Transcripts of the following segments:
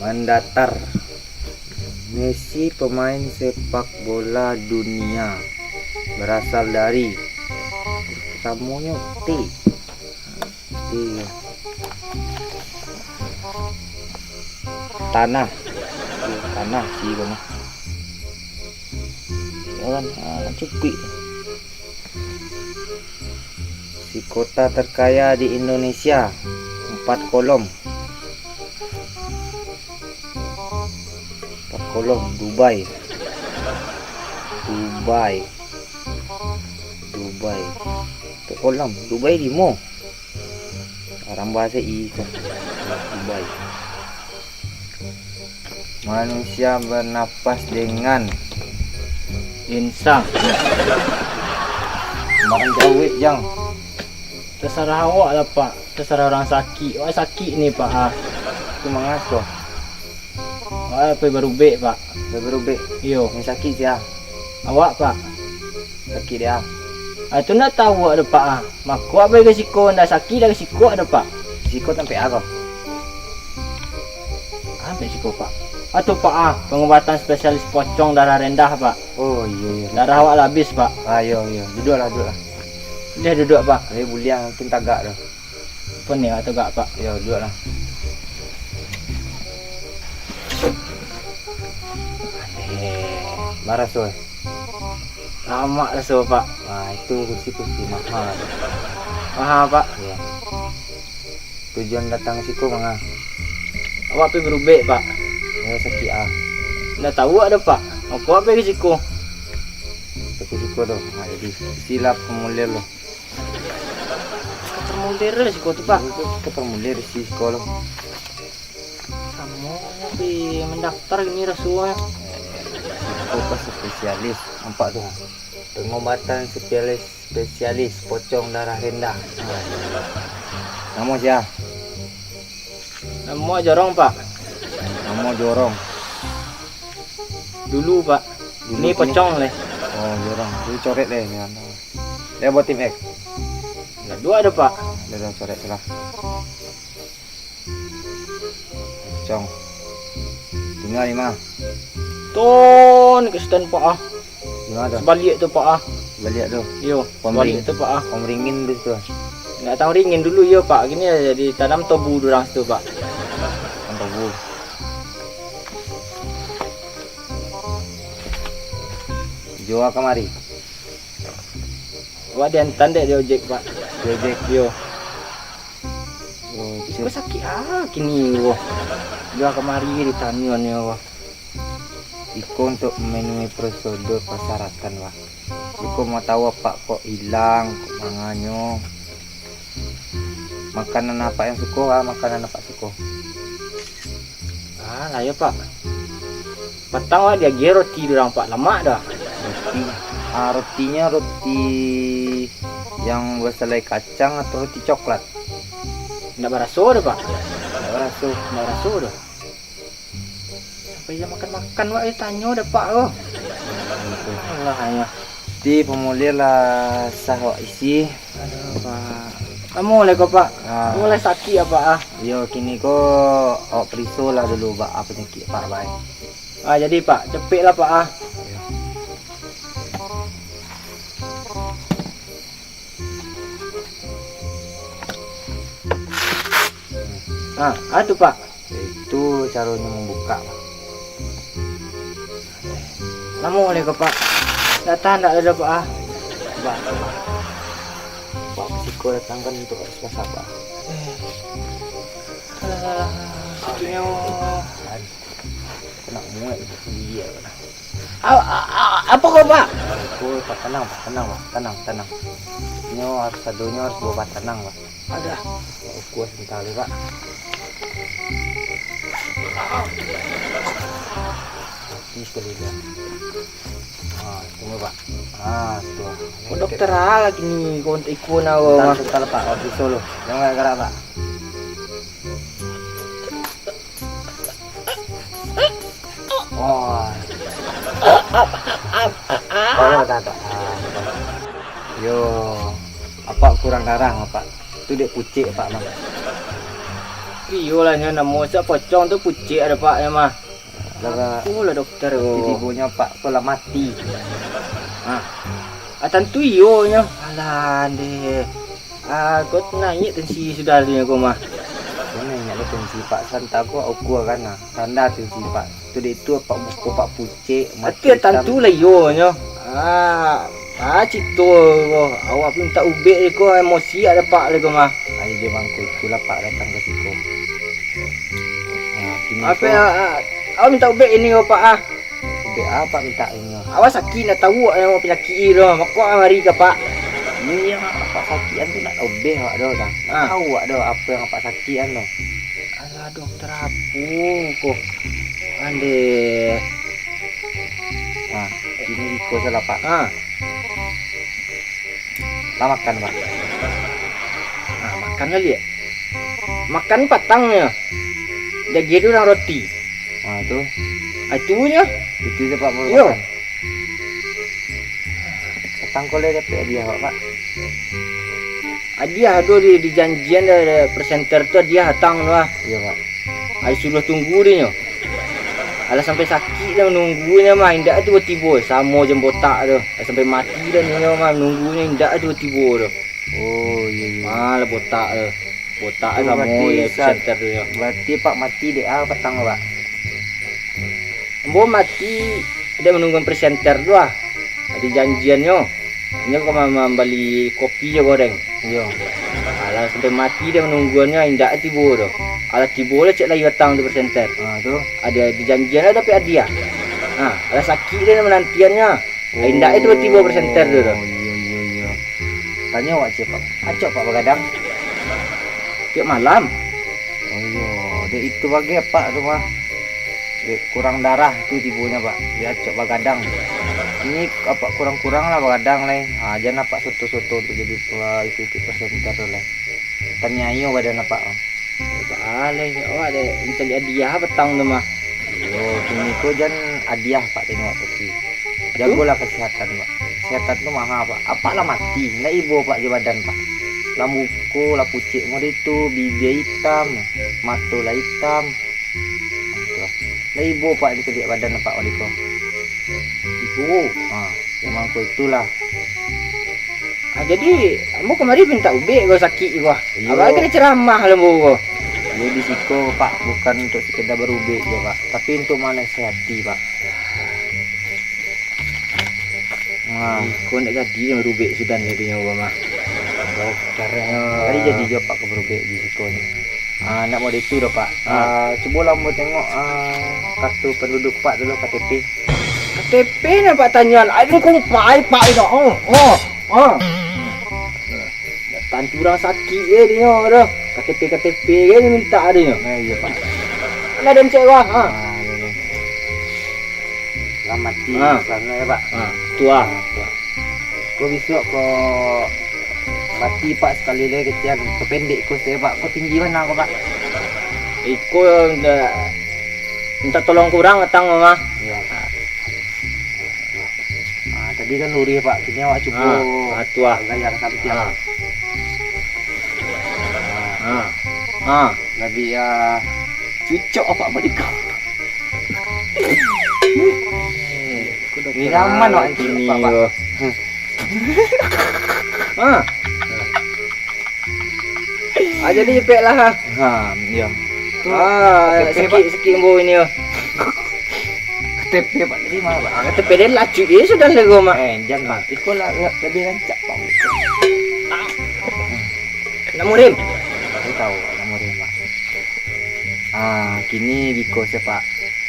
mendatar. Messi pemain sepak bola dunia, berasal dari tamunya T. Tanah sih bang. Orang cupi. Si kota terkaya di Indonesia, 4 kolom. Dubai. 4 kolom. Dubai di mo. Orang bahasa itu. Dubai. Manusia bernapas dengan insang. Makan jawit jang. Terserah awak lah pak. Terserah orang sakit. Awak sakit ni pak. Itu mengasuh. Awak baru bek pak. Baru bek. Yo. Yang sakit dia. Awak pak. Sakit dia. Itu nak tahu ada pak. Maku apa yang siko ndak sakit dah siko ada pak. Siko sampai apa? Sampai siko pak. Atau pak pengobatan spesialis pocong darah rendah pak. Oh iya. Darah awak habis pak. Ayo. Duduklah. Dia duduk pak. Buliang mungkin tagak dah. Pening atau gak pak? Ya duduklah. Marah soh. Lama dah so pak. Nah itu kursi mahal. Mahal pak. Ya. Tujuan datang situ mana? Awak pergi berubek pak. Ya sakit Dah tahu ada pak. Aku apa pergi siku? Siku tu. Nah jadi silap formulir lo. Formulir lah siku tu pak. Ke formulir si sekolah. Kamu pergi mendaftar ini rasuahnya. Fokus spesialis. Nampak tu. Pengobatan spesialis pocong darah rendah. Nama siapa? Nama jorong pak. Nama jorong. Dulu pak. Ini pocong leh. Oh jorong. Dulu coret leh. Dia buat tim X. Nah, dua ada pak. Dia coret lah. Pocong. Tinggal 5. Ton kesutan pak. Gimana? Sebalik tu pak. Balik tu. Yo. Sebalik tu pak. Ringin tu. Nak tahu ringin dulu yo pak. Gini jadi tanam tobu dorang situ pak. Tobu. Jual kemari. Wah dia hantar dek dia ojek pak. Ojek Yo. Oh, Kau sakit kini wah. Jual kemari di tanyon ya wah. Iko untuk memenuhi prosedur persyaratan wah. Iko mau tahu apa kok hilang, kok manganyo. Makanan apa yang suka? Makanan apa suka? Lah ya pak. Petang wah dia gaya roti dorang pak. Lama dah. Rotinya roti yang berselai kacang atau roti coklat? Nggak beraso dah pak. Nggak beraso dah. Sampai dia makan wah tanya dah pak oh. Allah hanya. Di formulir lah sah wak isi. Aduh pak. Kamu mulai kok pak. Mulai sakit ya pak Yo kini kok periso lah dulu pak apa penyakit pak baik. Jadi pak cepet lah pak Aduh pak. Itu caranya membuka. Kamu mulai kok pak. Datang tak ada pak Pak psiko datang kan untuk harus apa? Sakitnya kena muat dia. Apa kok pak? Aku pak tenang. Nyo harus sadunya harus bawa tenang pak. Ada. Kuat sebentar pak. Ini sekali dia. Tunggu pak. Tuh. Oh, dokter lagi nih kontak ikut nawa. Sebentar pak, di Solo. Jangan gara pak. Oh. Tak. Yo, apa kurang darah pak? Itu dia pucik pak mas. Iyo lah nya namo sa pocong tu pucik ada pak ya mah. Laga Aku lah dokter ko. ibunya pak ko lah mati. Tentu iyo nya. Alah deh. Kau naik tensi sudah dia ko mah. Kena ingat lah tensi pak santa ko aku kan nah. Tanda tensi pak. Tu dia tu pak buku pak pucik Tapi tentu lah iyo nya. Cito ko. Awak pun tak ubek ko emosi ada pak le ko mah. Ayo dia bangku itulah pak datang ke situ. Kini Apa awak minta ubek ini ko pak ubek apa minta ini? Awak sakit nak tahu awak penyakit tu. Maka mari ke pak. Ini yang apa sakitan tu nak ubek awak dah dah. Tahu awak dah apa yang apa sakitan tu. Alah dokter apa ko. Ande. Ini ikut salah pak. Lah makan pak. Makan kali ya. Makan patangnya. Dia gitu orang roti. Tu. Itunya. Itu je pak mau Yo. makan. Datang kolej dapat dia pak. Dia ada di janjian presenter tu dia datang tu lah. Iya pak. Ai suruh tunggu dia. Alah sampai sakit dah menunggunya mah indak tu tiba sama jam botak tu. Sampai mati dah ni mah menunggunya indak tu tiba tu. Oh iya. Lah botak tu. Botak Tu sama berarti dia presenter tu. Berarti pak mati dia petang pak. Ambo mati dia menunggu presenter tu lah. Ada janjiannya. Ini kau membeli kopi je goreng. Yo. Alah sampai mati dia menungguannya indak tiba tu. Alah tiba lah cek lagi datang tu presenter. Tu. Ada di janjian lah tapi ada dia. Alah sakit dia menantiannya. Indak itu tiba presenter tu. Iya. Tanya awak siapa? Acok pak begadang. Tiap malam. Oh iya, dia itu bagi apa tu mah? Dia kurang darah tu tibunya pak. Dia acok begadang. Ini apa kurang-kurang lah begadang lah. Jangan apa soto-soto untuk jadi itu presenter tu lah. Tanya ayo badan apa? Alih, awak ada mencari hadiah petang tu mah. Yo, kini ko jangan hadiah pak tengok tapi. Jagolah kesehatan pak. Kesehatan tu mahal pak. Apa lah mati? Nggak ibu pak di badan pak. Lah muka lah pucik model itu, bibir hitam, mata lah hitam. Lah ibu pak itu dia badan pak Waliko. Ibu. Memang ko itulah. Jadi, ambo kemari minta ubek kau sakit kau. Iya. Awak kena ceramah lah kau. Ya di siko pak bukan untuk sekedar berubek je pak, tapi untuk menasihati pak. Kau nak jadi berubek sudah jadinya kau mah. Dokternya tadi jadi je pak ke berubek di siko ni. Nak mau itu dah pak. Cuba lah mau tengok kartu penduduk pak dulu KTP. KTP ni pak tanyaan. Ayo kau pai itu. Tantu orang sakit dia dah. KTP ni minta dia. Iya pak. Mana ada cek wah. Lah mati sana ya pak. Tu ah. Kau besok kau mati pak sekali lagi kecian. Kependek kau saya pak. Kau tinggi mana kau pak? Iko minta tolong kurang datang mah. Iya. Tadi kan luri pak. Kini awak cuba. Tu ah. Gayar sampai tiap. Lebih cucuk apa mereka. Ni raman awak ini. pak. Jadi cepet lah. Ya. Sikit mbo ini. KTP pak tadi mana pak? KTP dia laju dia sudah lego mak. Jangan pak. Ikut lah lebih rancak pak. Nak murim. Aku tahu nama dia pak. Kini Biko siapa?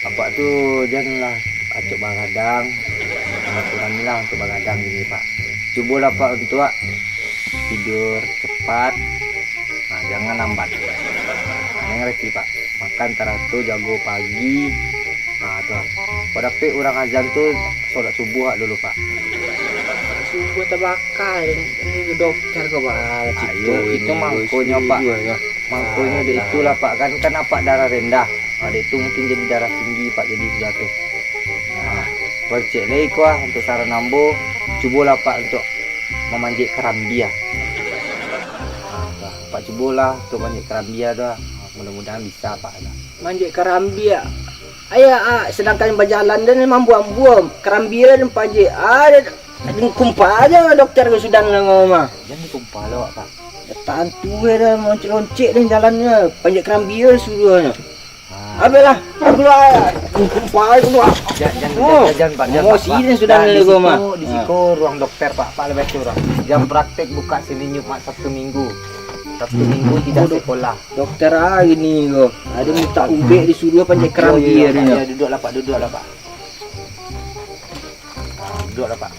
Bapak tu janganlah acok bagadang. Kurangilah untuk bagadang ini pak. Cubalah pak untuk tidur cepat. Jangan lambat. Yang ngerti pak. Makan teratur jago pagi. Tu. Pada pe orang azan tu solat subuh dulu pak. Subuh terbakar. Ini dokter ke pak? Itu mangkonya pak. Mangkonya dia itulah pak kan apa darah rendah. Dia itu mungkin jadi darah tinggi pak jadi sudah tu. Percek lagi kuah untuk saran nambo. Cubalah pak untuk memanjat kerambia. Pak cubalah untuk manjat kerambia tu. Mudah-mudahan bisa pak lah. Manjek kerambi ya. Ayah sedangkan berjalan dan memang buang-buang kerambi dan panjek. Ada kumpah aja dokter ke sudah ngomong. Jangan dikumpal lo pak. Tantu dah loncek-loncek dan jalannya. Panjek kerambi suruhnya. Ah. Apalah, keluar. Kumpah keluar. Jangan pak. Emosi dan sudah di nego mah. Di situ ruang dokter pak. Pak lebih curang. Jam praktek buka Senin Jumat Sabtu Minggu. Sabtu Minggu tidak sekolah. Dokter gini kok. Ada minta ubek disuruh panjek kerambi Ya, dia. duduklah pak. Duduklah pak.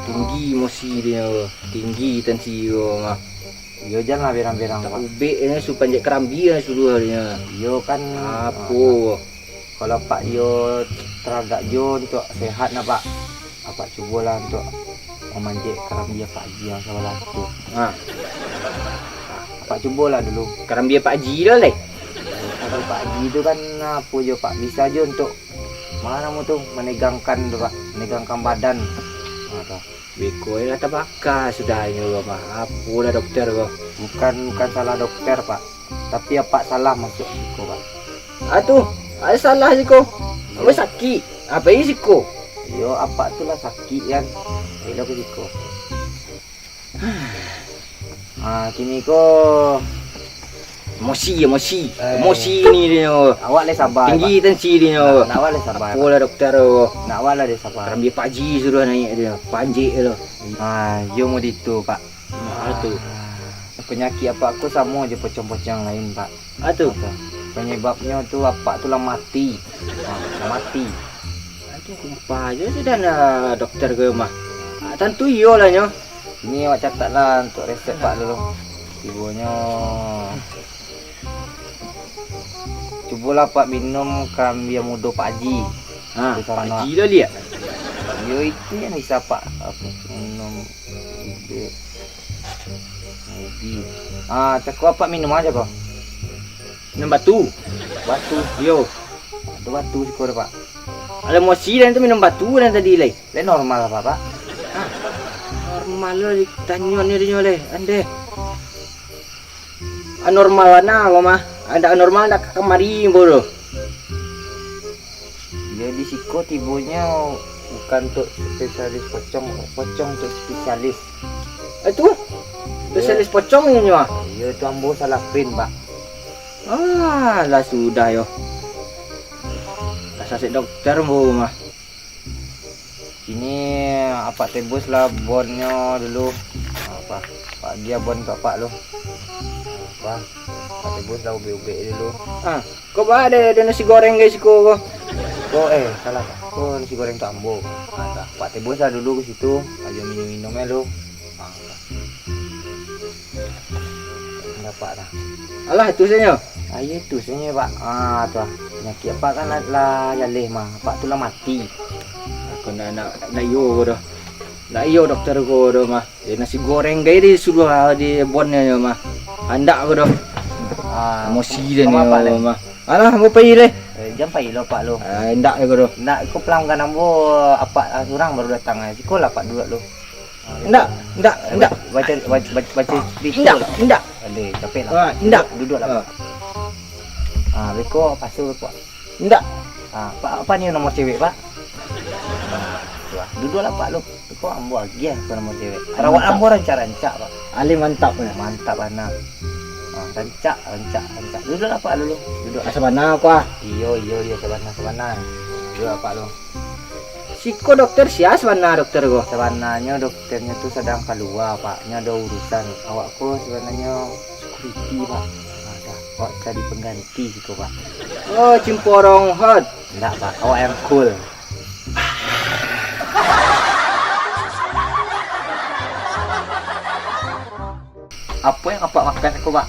Tinggi emosi dia. Tinggi tensi mah. Yo janganlah berang-berang Tak pak. ubek ni suruh panjek kerambi suruh dia. Yo kan Apa? kalau pak yo teragak jo untuk sehat nah pak. Apa cubalah untuk memanjat kerambi Pak Haji yang salah tu. Pak cubalah dulu. Kerambi Pak Haji dah leh. Kalau Pak Haji tu kan apa je pak, bisa je untuk mana mu tu menegangkan tu pak, menegangkan badan. Beko lah tak bakal sudah ini mah. Apa lah dokter kau? Bukan salah dokter pak, tapi apa salah masuk siko pak. Tu, ada salah siko. Apa sakit? Apa ini siko? Yo apa tu lah sakit kan. Bila ke siko. Kini ko emosi ni dia. awak le sabar. Tinggi tensi dia. Nak awak le sabar. Apa lah dokter? Nak awak lah dia sabar. Kerambi Pak Haji suruh naik dia. Panjik dia. Yo mau ditu pak. Tu. Penyakit apa aku sama je pocong-pocong lain pak. Tu. Penyebabnya tu apa tu lah mati. Mati. Tu kumpah je sudah nak dokter ke mah. Tentu iyo lah nyo. Ini awak catatlah untuk resep pak dulu. Ibunya. Cubalah pak minum kerambi mudo Pak Haji. Pak Haji lah lihat. Yo itu yang bisa pak. Apa minum ide. Cakap apa minum aja kok. Minum batu. Batu. Yo. Ada batu sikor pak. Ada emosi dan tu minum batu dan tadi leh. Le normal apa pak? Normal lah ditanya ni dia leh. Ande. Anormal mana kau mah? Ada anormal nak kemari bodoh. Ya di siko tibunya bukan untuk spesialis pocong untuk spesialis. Itu spesialis pocong ni nyo. Ya tu ambo salah print pak. Lah sudah yo. Rasa dokter bu mah. Ini apa tebus lah bonnya dulu. Apa? Pak dia bon bapak lo. Apa? Pak tebus lah ube-ube dulu. Kau bah ada nasi goreng guys kau. Salah pak. Kau nasi goreng tu ambo. Pak tebus lah dulu ke situ. Aja minum-minumnya lo. Dapat dah. Alah itu saja. Ayo tu sebenarnya pak. Tu lah. Penyakit apa kan lah jaleh mah. Pak tu lah mati. Aku nak yo dah. Nak yo dokter ko dah mah. Nasi goreng gay di suruh di bonnya mah. Anda aku dah. Emosi dia ni mah. Alah mau pergi leh. Jam pagi lo pak lo. Ndak aku dah. Ndak aku pelanggan ambo apa surang baru datang aja. Sekolah pak dulu lo. Ndak. Baca Ndak. Ada capek lah. Ndak. Duduk lah. Beko pasu pak. Ndak. Pak apa ni nomor cewek pak? Duduk lah pak lo. Beko ambo lagi ya nomor cewek. Perawat ambo rancak pak. Ali mantap ya. Mantap anak. Rancak. Duduk lah pak dulu. Duduk. Asa mana aku Iyo sabana. Duduk lah pak lo. Siko dokter sias mana dokter ko? Sebenarnya dokternya tuh sedang keluar pak. Nya ada urusan. Awakku sebenarnya security pak. Awak cari pengganti gitu pak. Oh cimporong hot. Enggak pak. Awak yang cool. Apa yang apa makan aku pak?